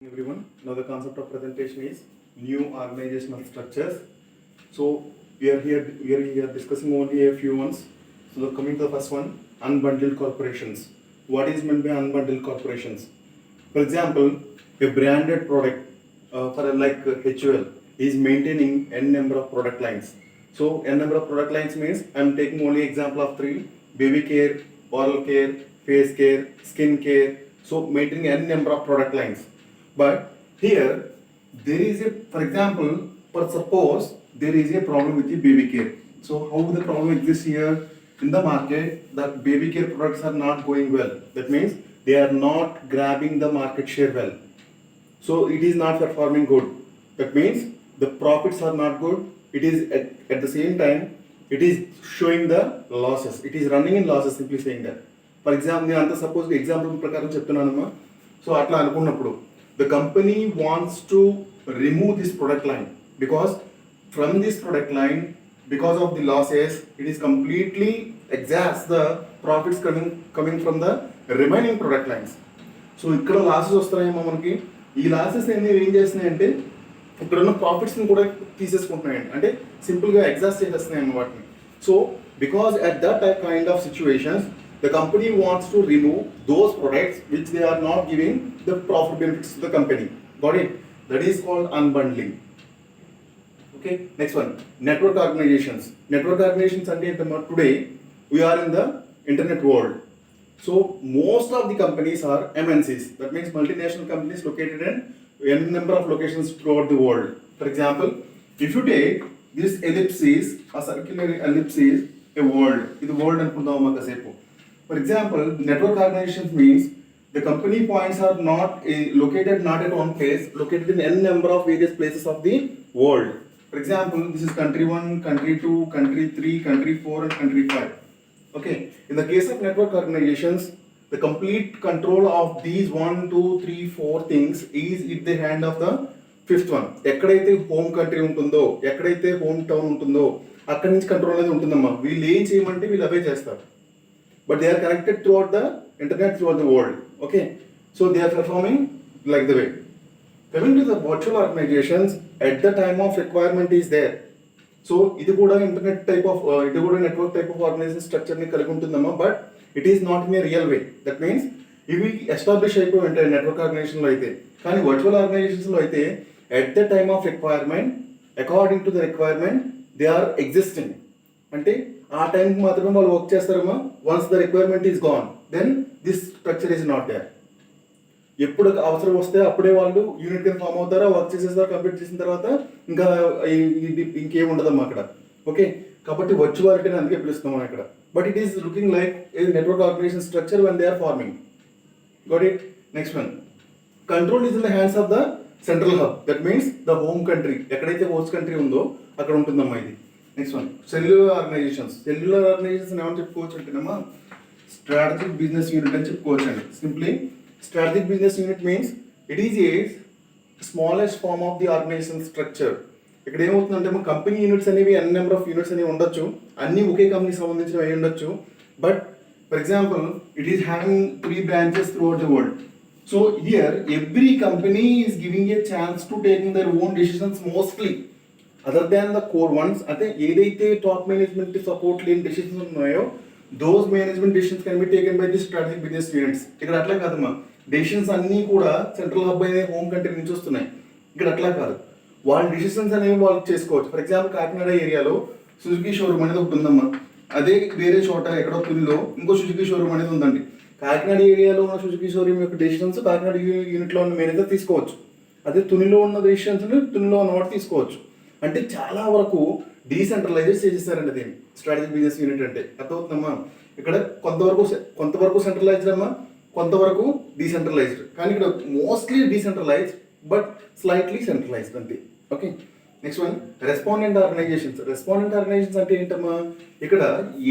Everyone, now the concept of presentation is new organizational structures. So we are here discussing only a few ones. So coming to the first one, unbundled corporations. What is meant by unbundled corporations? For example, a branded product for like HUL is maintaining n number of product lines. So n number of product lines means I am taking only example of three: baby care, oral care, face care, skin care. So maintaining n number of product lines. But here there is a, for example, suppose there is a problem with the baby care. So how the problem exists here in the market, that baby care products are not going well. That means they are not grabbing the market share well. So it is not performing good. That means the profits are not good. It is at the same time it is showing the losses. It is running in losses, simply saying that. For example, suppose example ప్రకారం చెప్తున్నానమ్మా. So అట్లా అనుకున్నప్పుడు the company wants to remove this product line because from this product line, because of the losses, it is completely exhausts the profits coming from the remaining product lines. So ఇక్కడ losses వస్తున్నాయేమో మనకి. ఈ losses అనేవి ఏం చేస్తున్నాయంటే ఇక్కడ ఉన్న ప్రాఫిట్స్ని కూడా తీసేసుకుంటున్నాయండి, అంటే సింపుల్గా ఎగ్జాస్ట్ చేసేస్తున్నాయి వాటిని. So because at that kind of situations the company wants to remove those products which they are not giving the profit benefits to the company. Got it? That is called unbundling. Okay, next one, network organizations. Network organizations ante today we are in the internet world. So most of the companies are MNCs. That means multinational companies located in n number of locations throughout the world. For example, if you take this ellipsis, a circular ellipsis, a world, ఇది world అనుకుందాం కాసేపు. For example, network organizations means the company points are not located not at one place, located in n number of various places of the world. For example, this is country 1, country 2, country 3, country 4 and country 5. Okay, in the case of network organizations, the complete control of these 1, 2, 3, 4 things is in the hand of the fifth one. ఎక్కడైతే home country ఉంటుందో, ఎక్కడైతే home town ఉంటుందో అక్కడి నుంచి control అనేది ఉంటుందమ్మా. వీళ్ళు ఏం చేయమంటే వీళ్ళు అవే చేస్తారు. But they are connected throughout the internet, throughout the world. Okay, so they are performing like the way. Coming to the virtual organizations, at the time of requirement is there. So ఇది కూడా internet type of ఇది కూడా network type of organisation స్ట్రక్చర్ని కలిగి ఉంటుందమ్మా, but it is not in a real way. That means ఇవి establish అయిపోయి ఉంటాయి నెట్వర్క్ ఆర్గనైజేషన్లో అయితే, కానీ వర్చువల్ ఆర్గనైజేషన్స్లో అయితే at the time of requirement, according to the requirement they are existing. అంటే ఆ టైంకి మాత్రమే వాళ్ళు వర్క్ చేస్తారమ్మా. Once the requirement is gone, then this structure is not there. ఎప్పుడు అవసరం వస్తే అప్పుడే వాళ్ళు యూనిట్ కింద ఫామ్ అవుతారా, వర్క్ చేసేస్తారు. కంప్లీట్ చేసిన తర్వాత ఇంకా ఇంకేం ఉండదమ్మా అక్కడ. ఓకే, కాబట్టి వర్చువాలిటీని అందుకే పిలుస్తాం మనం ఇక్కడ. But it is looking like a network organisation structure when they are forming. Got it? Next one, control is in the hands of the central hub. That means the home country, ఎక్కడైతే host country ఉందో అక్కడ ఉంటుందమ్మా ఇది. నెక్స్ట్ వన్, cellular organisations. Cellular organisation ఏమని చెప్పుకోవచ్చు అంటేనమ్మా, స్ట్రాటజిక్ బిజినెస్ యూనిట్ అని చెప్పుకోవచ్చు అండి. Simply strategic business unit means it is a smallest form of the organisation structure. ఇక్కడ ఏమవుతుందంటే మా కంపెనీ యూనిట్స్ అనేవి ఎన్ నెంబర్ ఆఫ్ యూనిట్స్ అనేవి ఉండొచ్చు, అన్ని ఒకే కంపెనీకి సంబంధించినవి అయి ఉండొచ్చు. But for example it is having 3 branches throughout the world. So here every company is giving a chance to taking their own decisions mostly other than the core once. అంటే ఏదైతే top management support లేని decisions ఉన్నాయో those management decisions can be taken by the strategic business units. ఇక్కడ అట్లా కాదమ్మా, decisions అన్నీ కూడా central hub అనే హోమ్ కంట్రీ నుంచి వస్తున్నాయి. ఇక్కడ అట్లా కాదు, వాళ్ళ డెసిషన్స్ అనేవి వాళ్ళు చేసుకోవచ్చు. ఫర్ ఎగ్జాంపుల్ కాకినాడ ఏరియాలో సుజుకి షోరూమ్ అనేది ఒకటి ఉందమ్మా. అదే వేరే చోట ఎక్కడో తునిలో ఇంకో సుజుకి షోరూమ్ అనేది ఉందండి. కాకినాడ ఏరియాలో ఉన్న సుజుకి షోరూమ్ యొక్క డెసిషన్స్ కాకినాడ యూనిట్లో ఉన్న మేనేజర్ తీసుకోవచ్చు. అదే తునిలో ఉన్న డెసిషన్స్ తునిలో ఉన్నవాడు తీసుకోవచ్చు. అంటే చాలా వరకు డీసెంట్రలైజ్ చేసేసారండి దీన్ని స్ట్రాటజిక్ బిజినెస్ యూనిట్ అంటే. అర్థమవుతుందమ్మా? ఇక్కడ కొంతవరకు సెంట్రలైజ్డ్ అమ్మా, కొంతవరకు డీసెంట్రలైజ్డ్. కానీ ఇక్కడ mostly decentralised but slightly centralised అంతే. Okay, next one, respondent organisations. Respondent organisations అంటే ఏంటమ్మా, ఇక్కడ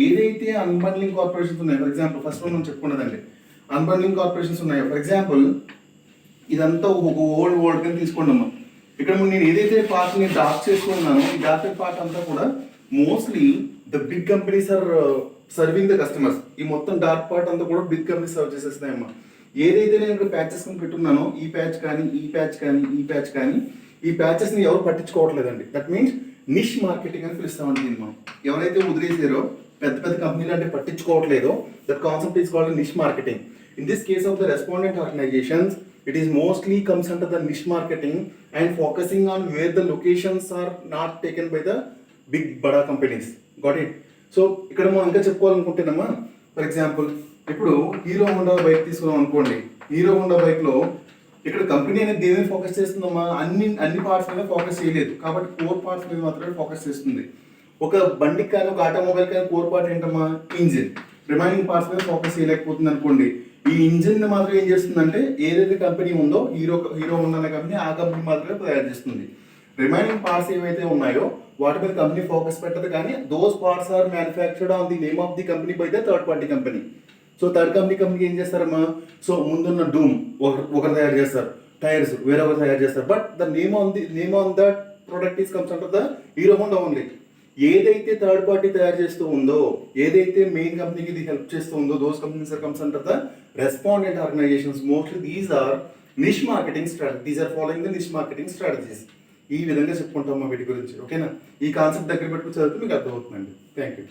ఏదైతే అన్బండ్లింగ్ కార్పొరేషన్స్ ఉన్నాయో, ఫర్ ఎగ్జాంపుల్ ఫస్ట్ వన్ మనం చెప్పుకున్నదండి, అన్బండ్లింగ్ కార్పొరేషన్స్ ఉన్నాయో. ఫర్ ఎగ్జాంపుల్ ఇదంతా ఒక ఓల్డ్ వరల్డ్ కింద తీసుకోండి అమ్మా. ఇక్కడ నేను ఏదైతే పార్ట్ని డార్క్ చేసుకున్నానో ఈ డార్క్ పార్ట్ అంతా కూడా mostly the big companies are serving the customers. ఈ మొత్తం డార్క్ పార్ట్ అంతా కూడా బిగ్ కంపెనీస్ సర్వ్ చేసేస్తున్నాయమ్మా. ఏదైతే నేను ఇక్కడ ప్యాచెస్ ని పెట్టున్నానో ఈ ప్యాచ్ కానీ ఈ ప్యాచ్ కానీ ఈ ప్యాచ్ కానీ ఈ ప్యాచెస్ ని ఎవరు పట్టించుకోవట్లేదండి. దట్ మీన్స్ నిష్ మార్కెటింగ్ అని పిలుస్తామండి దీన్ని మనం. ఎవరైతే వదిలేసారో పెద్ద పెద్ద కంపెనీలు అంటే పట్టించుకోవట్లేదో that concept is called niche marketing. In this case of the respondent organisations it is mostly comes under the niche marketing and focusing on where the locations are not taken by the big bada companies. Got it? So ఇక్కడ మనం ఇంకా చెప్పుకోవాలనుకుంటేనమ్మా, for example ఇప్పుడు hero Honda bike తీసుకున్నాం అనుకోండి. Hero Honda bike లో ఇక్కడ company అనేది దేని మీద ఫోకస్ చేస్తుందమ్మా, అన్ని పార్ట్స్ మీద ఫోకస్ చేయలేదు, కాబట్టి కోర్ పార్ట్స్ మీద మాత్రమే ఫోకస్ చేస్తుంది. ఒక బండికి కానీ ఒక ఆటోమొబైల్ కానీ కోర్ పార్ట్ ఏంటమ్మా, ఇంజిన్. రిమైనింగ్ పార్ట్స్ మీద ఫోకస్ చేయలేకపోతుంది అనుకోండి. ఈ ఇంజిన్ మాత్రం ఏం చేస్తుందంటే ఏదైతే కంపెనీ ఉందో హీరో హోండా అనే కంపెనీ, ఆ కంపెనీ మాత్రమే తయారు చేస్తుంది. రిమైనింగ్ పార్ట్స్ ఏవైతే ఉన్నాయో వాటి మీద కంపెనీ ఫోకస్ పెట్టదు, కానీ those parts are manufactured on the name of the company by the third party company. So third company ఏం చేస్తారమ్మా, సో ముందున్న డూమ్ ఒకరు తయారు చేస్తారు, టైర్స్ వేరొకరు తయారు చేస్తారు, but the name on that product is comes under the hero Honda only. ఏదైతే థర్డ్ పార్టీ తయారు చేస్తూ ఉందో, ఏదైతే మెయిన్ కంపెనీకి ఇది హెల్ప్ చేస్తూ ఉందో, those companies are comes under the respondent organisations. Mostly these are niche marketing strategy, these are following the niche marketing strategies. ఈ విధంగా చెప్పుకుంటాం మా వీటి గురించి. ఓకేనా? ఈ కాన్సెప్ట్ దగ్గర పెట్టుకుని చదివితే మీకు అర్థమవుతుందండి. Thank you.